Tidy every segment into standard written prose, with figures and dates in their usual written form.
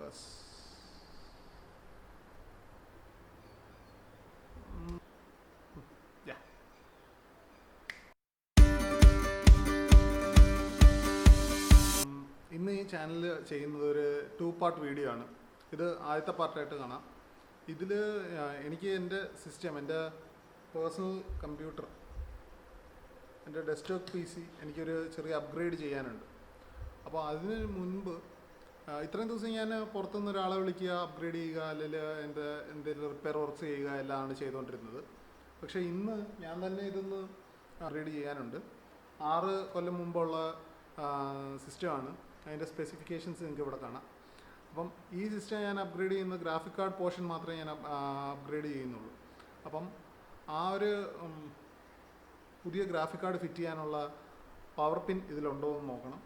focus. Yeah. ഇന്ന് ഈ channel ചെയ്യുന്നത് ഒരു 2-part വീഡിയോ ആണ്. ഇത് ആദ്യത്തെ പാർട്ടായിട്ട് കാണാം. ഇതിൽ എനിക്ക് എൻ്റെ സിസ്റ്റം, എൻ്റെ പേഴ്സണൽ കമ്പ്യൂട്ടർ, എൻ്റെ ഡെസ്ക്ടോപ്പ് PC എനിക്കൊരു ചെറിയ അപ്ഗ്രേഡ് ചെയ്യാനുണ്ട്. അപ്പോൾ അതിന് മുൻപ് ഇത്രയും ദിവസം ഞാൻ പുറത്തുനിന്ന് ഒരാളെ വിളിക്കുക, അപ്ഗ്രേഡ് ചെയ്യുക, അല്ലെങ്കിൽ എന്തെങ്കിലും റിപ്പയർ വർക്ക്സ് ചെയ്യുക എല്ലാമാണ് ചെയ്തുകൊണ്ടിരുന്നത്. പക്ഷേ ഇന്ന് ഞാൻ തന്നെ ഇതൊന്ന് അപ്ഗ്രേഡ് ചെയ്യാനുണ്ട്. 6 കൊല്ലം മുമ്പുള്ള സിസ്റ്റമാണ്. അതിൻ്റെ സ്പെസിഫിക്കേഷൻസ് നിങ്ങൾക്ക് ഇവിടെ കാണാം. അപ്പം ഈ സിസ്റ്റം ഞാൻ അപ്ഗ്രേഡ് ചെയ്യുന്ന ഗ്രാഫിക് കാർഡ് പോർഷൻ മാത്രമേ ഞാൻ അപ്ഗ്രേഡ് ചെയ്യുന്നുള്ളൂ. അപ്പം ആ ഒരു പുതിയ ഗ്രാഫിക് കാർഡ് ഫിറ്റ് ചെയ്യാനുള്ള പവർ പിൻ ഇതിലുണ്ടോ എന്ന് നോക്കണം.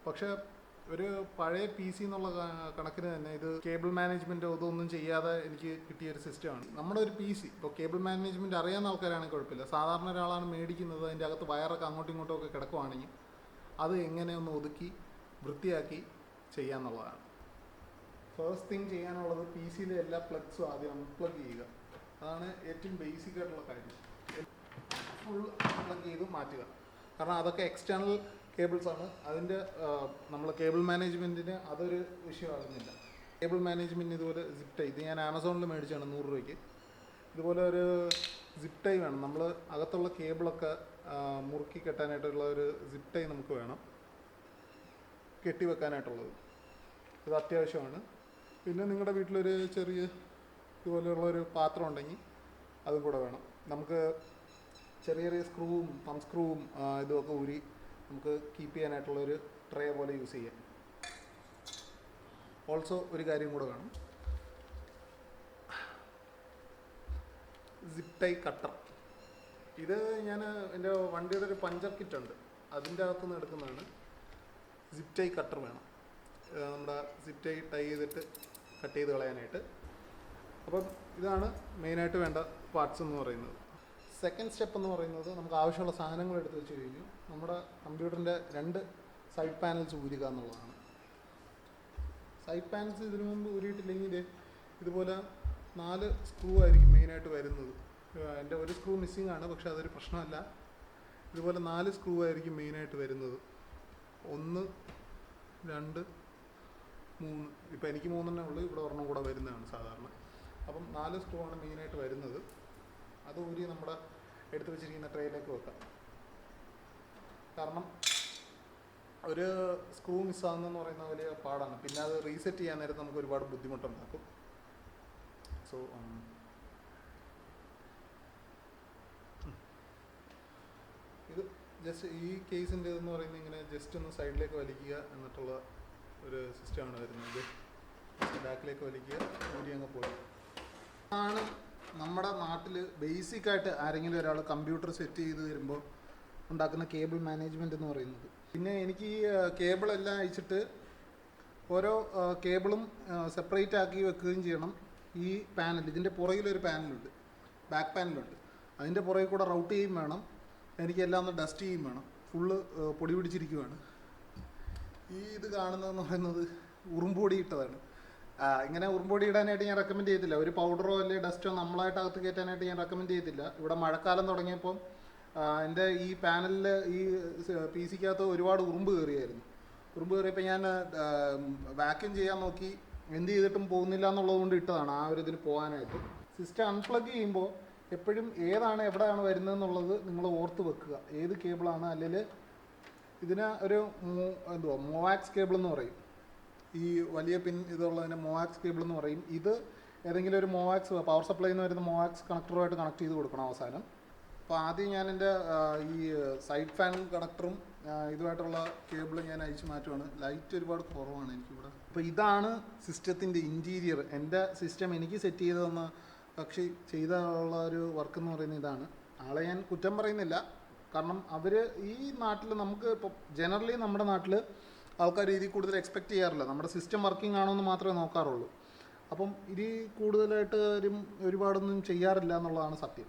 പക്ഷേ ഒരു പഴയ PC എന്നുള്ള കണക്കിന് തന്നെ ഇത് കേബിൾ മാനേജ്മെൻറ്റോ ഇതൊന്നും ചെയ്യാതെ എനിക്ക് കിട്ടിയൊരു സിസ്റ്റമാണ്. നമ്മുടെ ഒരു PC ഇപ്പോൾ കേബിൾ മാനേജ്മെൻറ്റ് അറിയാവുന്ന ആൾക്കാരാണെങ്കിൽ കുഴപ്പമില്ല. സാധാരണ ഒരാളാണ് മേടിക്കുന്നത്, അതിൻ്റെ അകത്ത് വയറൊക്കെ അങ്ങോട്ടും ഇങ്ങോട്ടും ഒക്കെ കിടക്കുവാണെങ്കിൽ അത് എങ്ങനെ ഒന്ന് ഒതുക്കി വൃത്തിയാക്കി ചെയ്യാമെന്നുള്ളതാണ്. ഫസ്റ്റ് തിങ് ചെയ്യാനുള്ളത് PCയിലെ എല്ലാ പ്ലഗ്സും ആദ്യം അൺപ്ലഗ് ചെയ്യുക. അതാണ് ഏറ്റവും ബേസിക് ആയിട്ടുള്ള കാര്യം. ഫുൾ അൺപ്ലഗ് ചെയ്ത് മാറ്റുക. കാരണം അതൊക്കെ എക്സ്റ്റേണൽ കേബിൾസാണ്. അതിൻ്റെ നമ്മൾ കേബിൾ മാനേജ്മെൻറ്റിന് അതൊരു വിഷയമാകുന്നില്ല. കേബിൾ മാനേജ്മെൻറ്റിന് ഇതുപോലെ സിപ്പ് ടൈ, ഇത് ഞാൻ ആമസോണിൽ മേടിച്ചാണ് 100 രൂപയ്ക്ക്. ഇതുപോലെ ഒരു സിപ്പ് ടൈ വേണം. നമ്മൾ അകത്തുള്ള കേബിളൊക്കെ മുറുക്കി കെട്ടാനായിട്ടുള്ള ഒരു സിപ്പ് ടൈ നമുക്ക് വേണം, കെട്ടി വെക്കാനായിട്ടുള്ളത്. ഇത് അത്യാവശ്യമാണ്. പിന്നെ നിങ്ങളുടെ വീട്ടിലൊരു ചെറിയ ഇതുപോലെയുള്ളൊരു പാത്രം ഉണ്ടെങ്കിൽ അതും കൂടെ വേണം. നമുക്ക് ചെറിയ ചെറിയ സ്ക്രൂവും പമ്പ് സ്ക്രൂവും ഇതുമൊക്കെ ഊരി നമുക്ക് കീപ്പ് ചെയ്യാനായിട്ടുള്ളൊരു ട്രേ പോലെ യൂസ് ചെയ്യാം. ഓൾസോ ഒരു കാര്യം കൂടെ വേണം, സിപ്പ് ടൈ കട്ടർ. ഇത് ഞാൻ എൻ്റെ വണ്ടിയുടെ ഒരു പഞ്ചർ കിറ്റ് ഉണ്ട്, അതിൻ്റെ അകത്തുനിന്ന് എടുക്കുന്നതാണ്. സിപ്പ് ടൈ കട്ടർ വേണം, നമ്മുടെ സിപ്പ് ടൈ ചെയ്തിട്ട് കട്ട് ചെയ്ത് കളയാനായിട്ട്. അപ്പം ഇതാണ് മെയിനായിട്ട് വേണ്ട പാർട്സ് എന്ന് പറയുന്നത്. സെക്കൻഡ് സ്റ്റെപ്പ് എന്ന് പറയുന്നത് നമുക്ക് ആവശ്യമുള്ള സാധനങ്ങൾ എടുത്ത് വെച്ച് കഴിഞ്ഞു നമ്മുടെ കമ്പ്യൂട്ടറിൻ്റെ 2 സൈഡ് പാനൽസ് ഊരുക എന്നുള്ളതാണ്. സൈഡ് പാനൽസ് ഇതിനു മുമ്പ് ഊരിയിട്ടില്ലെങ്കിൽ ഇതുപോലെ 4 സ്ക്രൂ ആയിരിക്കും മെയിനായിട്ട് വരുന്നത്. എൻ്റെ ഒരു സ്ക്രൂ മിസ്സിംഗ് ആണ്, പക്ഷെ അതൊരു പ്രശ്നമല്ല. ഇതുപോലെ 4 സ്ക്രൂ ആയിരിക്കും മെയിനായിട്ട് വരുന്നത്. 1, 2, 3. ഇപ്പോൾ എനിക്ക് 3 ഉള്ളൂ, ഇവിടെ ഒരെണ്ണം കൂടെ വരുന്നതാണ് സാധാരണ. അപ്പം 4 സ്ക്രൂ ആണ് മെയിനായിട്ട് വരുന്നത്. അത് ഊരി നമ്മുടെ എടുത്ത് വെച്ചിരിക്കുന്ന ട്രേയിലേക്ക് വെക്കാം. കാരണം ഒരു സ്ക്രൂ മിസ്സാകുന്നതെന്ന് പറയുന്ന വലിയ പാടാണ്. പിന്നെ അത് റീസെറ്റ് ചെയ്യാൻ നേരത്ത് നമുക്ക് ഒരുപാട് ബുദ്ധിമുട്ടുണ്ടാക്കും. സോ ഇത് ജസ്റ്റ് ഈ കേസിൻ്റെ എന്ന് പറയുന്നത് ഇങ്ങനെ ജസ്റ്റ് ഒന്ന് സൈഡിലേക്ക് വലിക്കുക എന്നിട്ടുള്ള ഒരു സിസ്റ്റമാണ് വരുന്നത്. ജസ്റ്റ് ബാക്കിലേക്ക് വലിക്കുക, ഊരി അങ്ങ് പോയി. ആണ് നമ്മുടെ നാട്ടിൽ ബേസിക്കായിട്ട് ആരെങ്കിലും ഒരാൾ കമ്പ്യൂട്ടർ സെറ്റ് ചെയ്ത് തരുമ്പോൾ ഉണ്ടാക്കുന്ന കേബിൾ മാനേജ്മെൻറ്റ് എന്ന് പറയുന്നത്. പിന്നെ എനിക്ക് ഈ കേബിളെല്ലാം അയച്ചിട്ട് ഓരോ കേബിളും സെപ്പറേറ്റ് ആക്കി വെക്കുകയും ചെയ്യണം. ഈ പാനൽ, ഇതിൻ്റെ പുറകിലൊരു പാനലുണ്ട്, ബാക്ക് പാനലുണ്ട്, അതിൻ്റെ പുറകിൽ കൂടെ റൗട്ട് ചെയ്യും വേണം. എനിക്കെല്ലാം ഒന്ന് ഡസ്റ്റ് ചെയ്യും വേണം. ഫുള്ള് പൊടി പിടിച്ചിരിക്കുവാണ്. ഈ ഇത് കാണുന്നതെന്ന് പറയുന്നത് ഉറുമ്പൊടി ഇട്ടതാണ്. ഇങ്ങനെ ഉറുമ്പൊടി ഇടാനായിട്ട് ഞാൻ റെക്കമെൻഡ് ചെയ്യത്തില്ല. ഒരു പൗഡറോ അല്ലെങ്കിൽ ഡസ്റ്റോ നമ്മളായിട്ട് അകത്ത് കയറ്റാനായിട്ട് ഞാൻ റെക്കമെൻഡ് ചെയ്യത്തില്ല. ഇവിടെ മഴക്കാലം തുടങ്ങിയപ്പം എൻ്റെ ഈ പാനലിൽ ഈ PCക്കകത്ത് ഒരുപാട് ഉറുമ്പ് കയറിയായിരുന്നു. ഉറുമ്പ് കയറിയപ്പോൾ ഞാൻ വാക്യൂം ചെയ്യാൻ നോക്കി, എന്ത് ചെയ്തിട്ടും പോകുന്നില്ല എന്നുള്ളത് കൊണ്ട് ഇട്ടതാണ് ആ ഒരു ഇതിന് പോകാനായിട്ട്. സിസ്റ്റം അൺപ്ലഗ് ചെയ്യുമ്പോൾ എപ്പോഴും ഏതാണ് എവിടെയാണ് വരുന്നതെന്നുള്ളത് നിങ്ങൾ ഓർത്ത് വെക്കുക. ഏത് കേബിളാണ്, അല്ലെങ്കിൽ ഇതിന് ഒരു മോവാക്സ് കേബിൾ എന്ന് പറയും. ഈ വലിയ പിൻ ഇതുള്ളതിന് മോവാക്സ് കേബിൾ എന്ന് പറയും. ഇത് ഏതെങ്കിലും ഒരു മോവാക്സ് പവർ സപ്ലൈയിൽ നിന്ന് വരുന്ന മോവാക്സ് കണക്ടറുമായിട്ട് കണക്ട് ചെയ്ത് കൊടുക്കണം അവസാനം. അപ്പോൾ ആദ്യം ഞാൻ എൻ്റെ ഈ സൈഡ് ഫാൻ കണക്ടറും ഇതുമായിട്ടുള്ള കേബിൾ ഞാൻ അയച്ചു മാറ്റുവാണ്. ലൈറ്റ് ഒരുപാട് കുറവാണ് എനിക്കിവിടെ. അപ്പോൾ ഇതാണ് സിസ്റ്റത്തിൻ്റെ ഇൻറ്റീരിയർ. എൻ്റെ സിസ്റ്റം എനിക്ക് സെറ്റ് ചെയ്തതെന്ന് പക്ഷേ ചെയ്തുള്ള ഒരു വർക്ക് എന്ന് പറയുന്നത് ഇതാണ്. ആളെ ഞാൻ കുറ്റം പറയുന്നില്ല, കാരണം അവർ ഈ നാട്ടിൽ നമുക്ക് ഇപ്പോൾ ജനറലി നമ്മുടെ നാട്ടിൽ ആൾക്കാർ ഇതിൽ കൂടുതൽ എക്സ്പെക്റ്റ് ചെയ്യാറില്ല. നമ്മുടെ സിസ്റ്റം വർക്കിംഗ് ആണോ എന്ന് മാത്രമേ നോക്കാറുള്ളൂ. അപ്പം ഇതിൽ കൂടുതലായിട്ട് ഒരുപാടൊന്നും ചെയ്യാറില്ല എന്നുള്ളതാണ് സത്യം.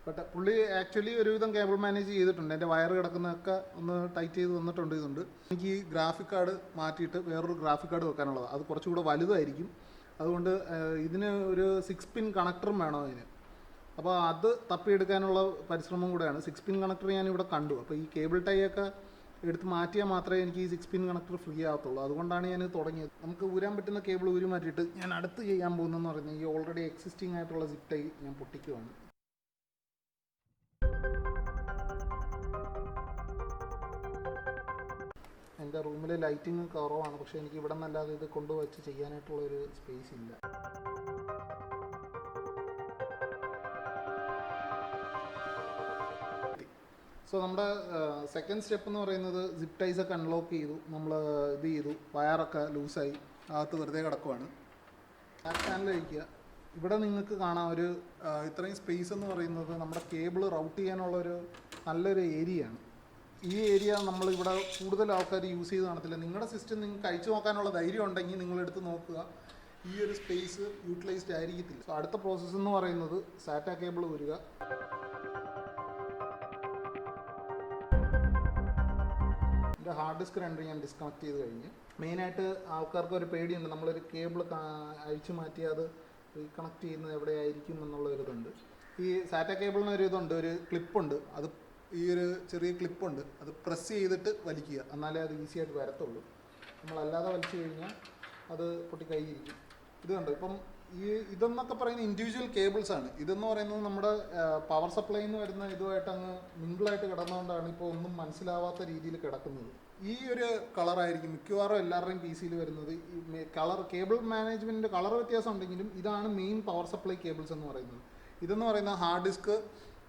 ബട്ട് പുള്ളി ആക്ച്വലി ഒരുവിധം കേബിൾ മാനേജ് ചെയ്തിട്ടുണ്ട്. എൻ്റെ വയർ കിടക്കുന്നതൊക്കെ ഒന്ന് ടൈറ്റ് ചെയ്ത് തന്നിട്ടുണ്ട്. ഇതുണ്ട് എനിക്ക് ഈ ഗ്രാഫിക് കാർഡ് മാറ്റിയിട്ട് വേറൊരു ഗ്രാഫിക് കാർഡ് വെക്കാനുള്ളത്. അത് കുറച്ചുകൂടെ വലുതായിരിക്കും. അതുകൊണ്ട് ഇതിന് ഒരു 6 പിൻ കണക്ടറും വേണം അതിന്. അപ്പോൾ അത് തപ്പിയെടുക്കാനുള്ള പരിശ്രമം കൂടെയാണ്. 6 പിൻ കണക്ടർ ഞാനിവിടെ കണ്ടു. അപ്പോൾ ഈ കേബിൾ ടൈ ഒക്കെ എടുത്ത് മാറ്റിയാൽ മാത്രമേ എനിക്ക് ഈ 6 പിൻ കണക്ടർ ഫ്രീ ആകത്തുള്ളൂ. അതുകൊണ്ടാണ് ഞാൻ തുടങ്ങിയത്. നമുക്ക് ഊരാൻ പറ്റുന്ന കേബിൾ ഊരി മാറ്റിയിട്ട് ഞാൻ അടുത്ത് ചെയ്യാൻ പോകുന്നതെന്ന് പറയുന്നത് ഈ ഓൾറെഡി എക്സിസ്റ്റിംഗ് ആയിട്ടുള്ള സിപ്പ് ടൈ ഞാൻ പൊട്ടിക്കുവാണ്. എൻ്റെ റൂമിൽ ലൈറ്റിങ് കുറവാണ്, പക്ഷേ എനിക്ക് ഇവിടെ നിന്നല്ലാതെ ഇത് കൊണ്ടുവച്ച് ചെയ്യാനായിട്ടുള്ളൊരു സ്പേസ് ഇല്ല. സോ നമ്മുടെ സെക്കൻഡ് സ്റ്റെപ്പ് എന്ന് പറയുന്നത് സിപ്പ് ടൈസ് ഒക്കെ അൺലോക്ക് ചെയ്തു, നമ്മൾ ഇത് ചെയ്തു, വയറൊക്കെ ലൂസായി അകത്ത് വെറുതെ കിടക്കുവാണ്. ബാക്ക് ചാനൽ കഴിക്കുക. ഇവിടെ നിങ്ങൾക്ക് കാണാം ഒരു ഇത്രയും സ്പേസ് എന്ന് പറയുന്നത് നമ്മുടെ കേബിൾ റൗട്ട് ചെയ്യാനുള്ളൊരു നല്ലൊരു ഏരിയയാണ്. ഈ ഏരിയ നമ്മളിവിടെ കൂടുതൽ ആൾക്കാർ യൂസ് ചെയ്ത് കാണത്തില്ല. നിങ്ങളുടെ സിസ്റ്റം നിങ്ങൾക്ക് അയച്ചു നോക്കാനുള്ള ധൈര്യം ഉണ്ടെങ്കിൽ നിങ്ങളെടുത്ത് നോക്കുക. ഈ ഒരു സ്പേസ് യൂട്ടിലൈസ്ഡ് ആയിരിക്കത്തില്ല. സോ അടുത്ത പ്രോസസ്സ് എന്ന് പറയുന്നത് സാറ്റ കേബിൾ ഊരുക. എൻ്റെ ഹാർഡ് ഡിസ്ക് രണ്ടും ഞാൻ ഡിസ്കണക്ട് ചെയ്ത് കഴിഞ്ഞ്. മെയിനായിട്ട് ആൾക്കാർക്ക് ഒരു പേടിയുണ്ട്, നമ്മളൊരു കേബിൾ അഴിച്ചു മാറ്റി അത് റീകണക്ട് ചെയ്യുന്നത് എവിടെയായിരിക്കും എന്നുള്ളൊരിതുണ്ട്. ഈ സാറ്റ കേബിളിന് ഒരു ഇതുണ്ട്, ഒരു ക്ലിപ്പുണ്ട്. അത് ഈ ഒരു ചെറിയ ക്ലിപ്പുണ്ട്, അത് പ്രസ് ചെയ്തിട്ട് വലിക്കുക, എന്നാലേ അത് ഈസി ആയിട്ട് വരത്തുള്ളൂ. നമ്മളല്ലാതെ വലിച്ചു കഴിഞ്ഞാൽ അത് പൊട്ടി കൈയിരിക്കും. ഇത് കണ്ടോ, ഇപ്പം ഇതെന്നൊക്കെ പറയുന്ന ഇൻഡിവിജ്വൽ കേബിൾസാണ്. ഇതെന്ന് പറയുന്നത് നമ്മുടെ പവർ സപ്ലൈയിൽ നിന്ന് വരുന്ന ഇതുമായിട്ട് അങ്ങ് മിങ്കിളായിട്ട് കിടന്നുകൊണ്ടാണ് ഇപ്പോൾ ഒന്നും മനസ്സിലാവാത്ത രീതിയിൽ കിടക്കുന്നത്. ഈ ഒരു കളറായിരിക്കും മിക്കവാറും എല്ലാവരുടെയും പി സിയിൽ വരുന്നത്. ഈ കളർ കേബിൾ മാനേജ്മെൻറ്റിൻ്റെ കളർ വ്യത്യാസം ഉണ്ടെങ്കിലും ഇതാണ് മെയിൻ പവർ സപ്ലൈ കേബിൾസ് എന്ന് പറയുന്നത്. ഇതെന്ന് പറയുന്ന ഹാർഡ് ഡിസ്ക്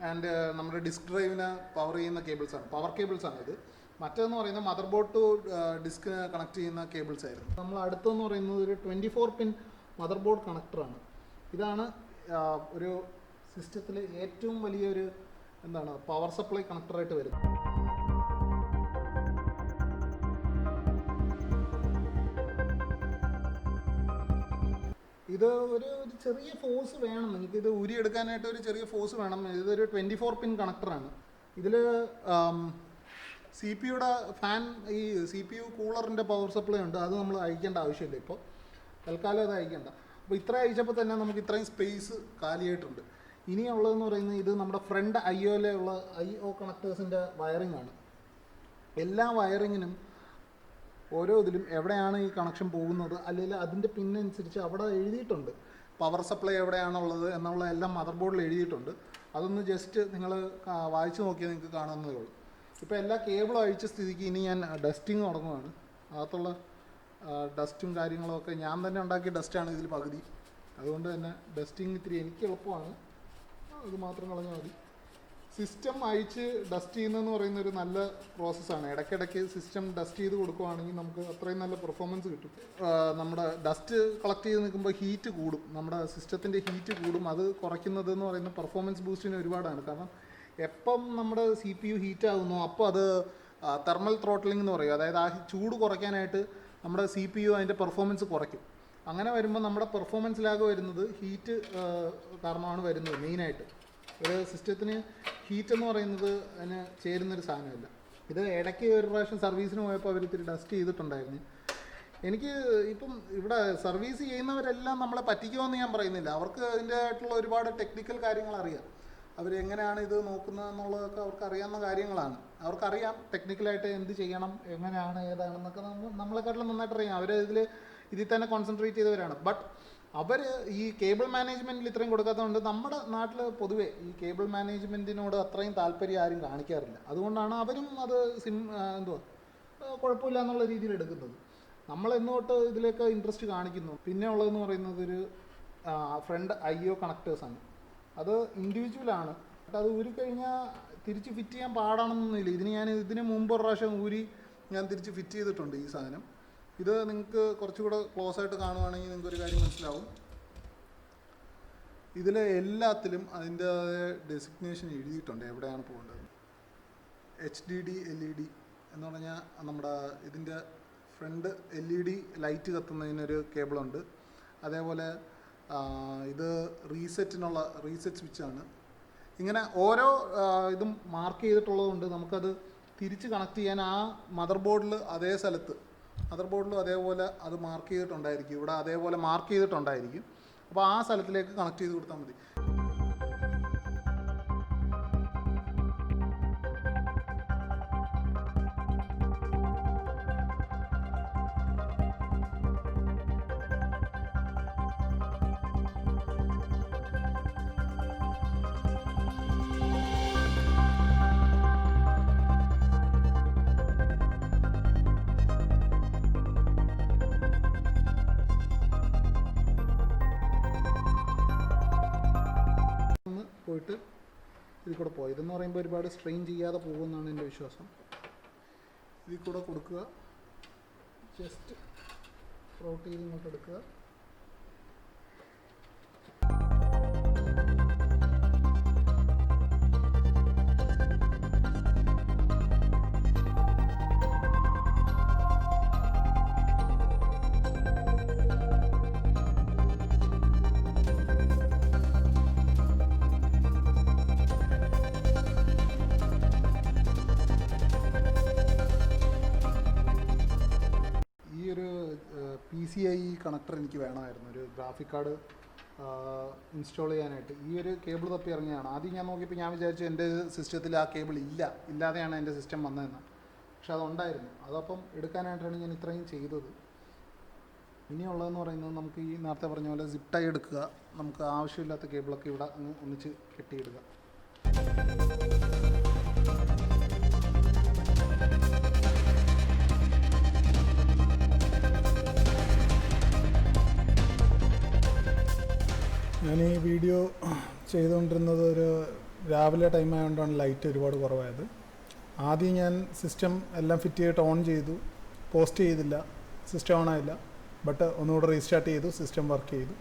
ആൻഡ് നമ്മുടെ ഡിസ്ക് ഡ്രൈവിന് പവർ ചെയ്യുന്ന കേബിൾസാണ്, പവർ കേബിൾസാണ് ഇത്. മറ്റേതെന്ന് പറയുന്നത് മദർ ബോർഡ് ടു ഡിസ്കിന് കണക്ട് ചെയ്യുന്ന കേബിൾസ് ആയിരുന്നു. നമ്മൾ അടുത്തെന്ന് പറയുന്നത് ഒരു 24 പിൻ മദർ ബോർഡ് കണക്ടറാണ്. ഇതാണ് ഒരു സിസ്റ്റത്തിൽ ഏറ്റവും വലിയൊരു പവർ സപ്ലൈ കണക്ടറായിട്ട് വരുന്നത്. ഇത് ഒരു ചെറിയ ഫോഴ്സ് വേണം, എനിക്കിത് ഊരിയെടുക്കാനായിട്ട് ഒരു ചെറിയ ഫോഴ്സ് വേണം. ഇതൊരു 24 പിൻ കണക്ടറാണ്. ഇതിൽ സി പി യുടെ ഫാൻ, ഈ സി പി യു കൂളറിൻ്റെ പവർ സപ്ലൈ ഉണ്ട്. അത് നമ്മൾ അയക്കേണ്ട ആവശ്യമില്ല ഇപ്പോൾ, തൽക്കാലം അത് അയക്കേണ്ട. അപ്പോൾ ഇത്ര അയച്ചപ്പോൾ തന്നെ നമുക്ക് ഇത്രയും സ്പേസ് കാലിയായിട്ടുണ്ട്. ഇനിയുള്ളതെന്ന് പറയുന്നത് ഇത് നമ്മുടെ ഫ്രണ്ട് IO-യിലുള്ള IO കണക്ടേഴ്സിൻ്റെ വയറിംഗ് ആണ്. എല്ലാ വയറിങ്ങിനും ഓരോ ഇതിലും എവിടെയാണ് ഈ കണക്ഷൻ പോകുന്നത്, അല്ലെങ്കിൽ അതിൻ്റെ പിന്നനുസരിച്ച് അവിടെ എഴുതിയിട്ടുണ്ട് പവർ സപ്ലൈ എവിടെയാണുള്ളത് എന്നുള്ള എല്ലാം മദർ ബോർഡിൽ എഴുതിയിട്ടുണ്ട്. അതൊന്ന് ജസ്റ്റ് നിങ്ങൾ വായിച്ചു നോക്കിയാൽ നിങ്ങൾക്ക് കാണാവുന്നതേ ഉള്ളൂ. ഇപ്പോൾ എല്ലാ കേബിളും അഴിച്ച സ്ഥിതിക്ക് ഇനി ഞാൻ ഡസ്റ്റിങ് തുടങ്ങുകയാണ്. അകത്തുള്ള ഡസ്റ്റും കാര്യങ്ങളൊക്കെ ഞാൻ തന്നെ ഉണ്ടാക്കിയ ഡസ്റ്റാണ് ഇതിൽ പകുതി. അതുകൊണ്ട് തന്നെ ഡസ്റ്റിങ് ഇത്തിരി എനിക്ക് എളുപ്പമാണ്, ഇത് മാത്രം കളഞ്ഞാൽ മതി. സിസ്റ്റം അഴിച്ച് ഡസ്റ്റ് ചെയ്യുന്നതെന്ന് പറയുന്ന ഒരു നല്ല പ്രോസസ്സാണ്. ഇടയ്ക്കിടയ്ക്ക് സിസ്റ്റം ഡസ്റ്റ് ചെയ്ത് കൊടുക്കുകയാണെങ്കിൽ നമുക്ക് അത്രയും നല്ല പെർഫോമൻസ് കിട്ടും. നമ്മുടെ ഡസ്റ്റ് കളക്ട് ചെയ്ത് നിൽക്കുമ്പോൾ ഹീറ്റ് കൂടും, നമ്മുടെ സിസ്റ്റത്തിൻ്റെ ഹീറ്റ് കൂടും. അത് കുറയ്ക്കുന്നതെന്ന് പറയുന്ന പെർഫോമൻസ് ബൂസ്റ്റിന് ഒരുപാടാണ്. കാരണം എപ്പം നമ്മുടെ CPU ഹീറ്റ് ആകുന്നു അപ്പോൾ അത് തെർമൽ ത്രോട്ട്ലിംഗ് എന്ന് പറയും. അതായത് ആ ചൂട് കുറയ്ക്കാനായിട്ട് നമ്മുടെ CPU അതിൻ്റെ പെർഫോമൻസ് കുറയ്ക്കും. അങ്ങനെ വരുമ്പോൾ നമ്മുടെ പെർഫോമൻസ് ലാഗ് വരുന്നത് ഹീറ്റ് കാരണമാണ് വരുന്നത്. മെയിനായിട്ട് ഒരു സിസ്റ്റത്തിന് ഹീറ്റ് എന്ന് പറയുന്നത് അതിന് ചേരുന്നൊരു സാധനമല്ല. ഇത് ഇടയ്ക്ക് ഒരു പ്രാവശ്യം സർവീസിന് പോയപ്പോൾ അവർ ഇത്തിരി ഡസ്റ്റ് ചെയ്തിട്ടുണ്ടായിരുന്നു. എനിക്ക് ഇപ്പം ഇവിടെ സർവീസ് ചെയ്യുന്നവരെല്ലാം നമ്മളെ പറ്റിക്കുമെന്ന് ഞാൻ പറയുന്നില്ല. അവർക്ക് അതിൻ്റെ ആയിട്ടുള്ള ഒരുപാട് ടെക്നിക്കൽ കാര്യങ്ങൾ അറിയാം. അവരെങ്ങനെയാണ് ഇത് നോക്കുന്നത് എന്നുള്ളതൊക്കെ അവർക്ക് അറിയാവുന്ന കാര്യങ്ങളാണ്. അവർക്കറിയാം ടെക്നിക്കലായിട്ട് എന്ത് ചെയ്യണം, എങ്ങനെയാണ്, ഏതാണെന്നൊക്കെ നമ്മളെക്കാട്ടിലും നന്നായിട്ട് അറിയാം. അവർ ഇതിൽ തന്നെ കോൺസെൻട്രേറ്റ് ചെയ്തവരാണ്. ബട്ട് അവർ ഈ കേബിൾ മാനേജ്മെൻറ്റിൽ ഇത്രയും കൊടുക്കാത്തതുകൊണ്ട് നമ്മുടെ നാട്ടിൽ പൊതുവേ ഈ കേബിൾ മാനേജ്മെൻറ്റിനോട് അത്രയും താല്പര്യം ആരും കാണിക്കാറില്ല. അതുകൊണ്ടാണ് അവരും അത് കുഴപ്പമില്ല എന്നുള്ള രീതിയിൽ എടുക്കുന്നത്. നമ്മളെന്നോട്ട് ഇതിലേക്ക് ഇൻട്രസ്റ്റ് കാണിക്കുന്നു. പിന്നെ ഉള്ളതെന്ന് പറയുന്നത് ഒരു ഫ്രണ്ട് IO കണക്ടേഴ്സാണ്. അത് ഇൻഡിവിജ്വലാണ്. ബട്ട് അത് ഊരിക്കഴിഞ്ഞാൽ തിരിച്ച് ഫിറ്റ് ചെയ്യാൻ പാടാണെന്നൊന്നുമില്ല. ഇതിന് മുമ്പ് ഒരു പ്രാവശ്യം ഊരി ഞാൻ തിരിച്ച് ഫിറ്റ് ചെയ്തിട്ടുണ്ട് ഈ സാധനം. ഇത് നിങ്ങൾക്ക് കുറച്ചുകൂടെ ക്ലോസ് ആയിട്ട് കാണുവാണെങ്കിൽ നിങ്ങൾക്കൊരു കാര്യം മനസ്സിലാവും. ഇതിൽ എല്ലാത്തിലും അതിൻ്റെ ഡെസിഗ്നേഷൻ എഴുതിയിട്ടുണ്ട് എവിടെയാണ് പോകേണ്ടത്. HDD LED എന്ന് പറഞ്ഞാൽ നമ്മുടെ ഇതിൻ്റെ ഫ്രണ്ട് LED ലൈറ്റ് കത്തുന്നതിനൊരു കേബിളുണ്ട്. അതേപോലെ ഇത് റീസെറ്റ് സ്വിച്ചാണ്. ഇങ്ങനെ ഓരോ ഇതും മാർക്ക് ചെയ്തിട്ടുള്ളത് കൊണ്ട് നമുക്കത് തിരിച്ച് കണക്ട് ചെയ്യാൻ ആ മദർ ബോർഡിൽ അതേ സ്ഥലത്ത് മദർ ബോർഡിലും അതേപോലെ അത് മാർക്ക് ചെയ്തിട്ടുണ്ടായിരിക്കും, ഇവിടെ അതേപോലെ മാർക്ക് ചെയ്തിട്ടുണ്ടായിരിക്കും. അപ്പോൾ ആ സ്ഥലത്തിലേക്ക് കണക്ട് ചെയ്ത് കൊടുത്താൽ മതി. പോയിട്ട് ഇതിൽ കൂടെ പോയി, ഇതെന്ന് പറയുമ്പോൾ ഒരുപാട് സ്ട്രെയിൻ ചെയ്യാതെ പോകുമെന്നാണ് എൻ്റെ വിശ്വാസം. ഇതിൽ കൂടെ കൊടുക്കുക, ജസ്റ്റ് റോട്ട് ചെയ്ത് ഇങ്ങോട്ട് എടുക്കുക. PCI കണക്ടർ എനിക്ക് വേണമായിരുന്നു, ഒരു ഗ്രാഫിക് കാർഡ് ഇൻസ്റ്റാൾ ചെയ്യാനായിട്ട്. ഈ ഒരു കേബിൾ തപ്പി ഇറങ്ങിയാണ്. ആദ്യം ഞാൻ നോക്കിയപ്പോൾ ഞാൻ വിചാരിച്ചു എൻ്റെ സിസ്റ്റത്തിൽ ആ കേബിൾ ഇല്ലാതെയാണ് എൻ്റെ സിസ്റ്റം വന്നതെന്ന്. പക്ഷെ അതുണ്ടായിരുന്നു. അതപ്പം എടുക്കാനായിട്ടാണ് ഞാൻ ഇത്രയും ചെയ്തത്. ഇനിയുള്ളതെന്ന് പറയുന്നത് നമുക്ക് ഈ നേരത്തെ പറഞ്ഞ പോലെ സിപ്റ്റായി എടുക്കുക, നമുക്ക് ആവശ്യമില്ലാത്ത കേബിളൊക്കെ ഇവിടെ അങ്ങ് ഒന്നിച്ച് കെട്ടിയിടുക. ഞാൻ ഈ വീഡിയോ ചെയ്തുകൊണ്ടിരുന്നത് ഒരു രാവിലെ ടൈം ആയതുകൊണ്ടാണ് ലൈറ്റ് ഒരുപാട് കുറവായത്. ആദ്യം ഞാൻ സിസ്റ്റം എല്ലാം ഫിറ്റ് ചെയ്തിട്ട് ഓൺ ചെയ്തു, പോസ്റ്റ് ചെയ്തില്ല, സിസ്റ്റം ഓൺ ആയില്ല. ബട്ട് ഒന്നുകൂടെ റീസ്റ്റാർട്ട് ചെയ്തു, സിസ്റ്റം വർക്ക് ചെയ്തു.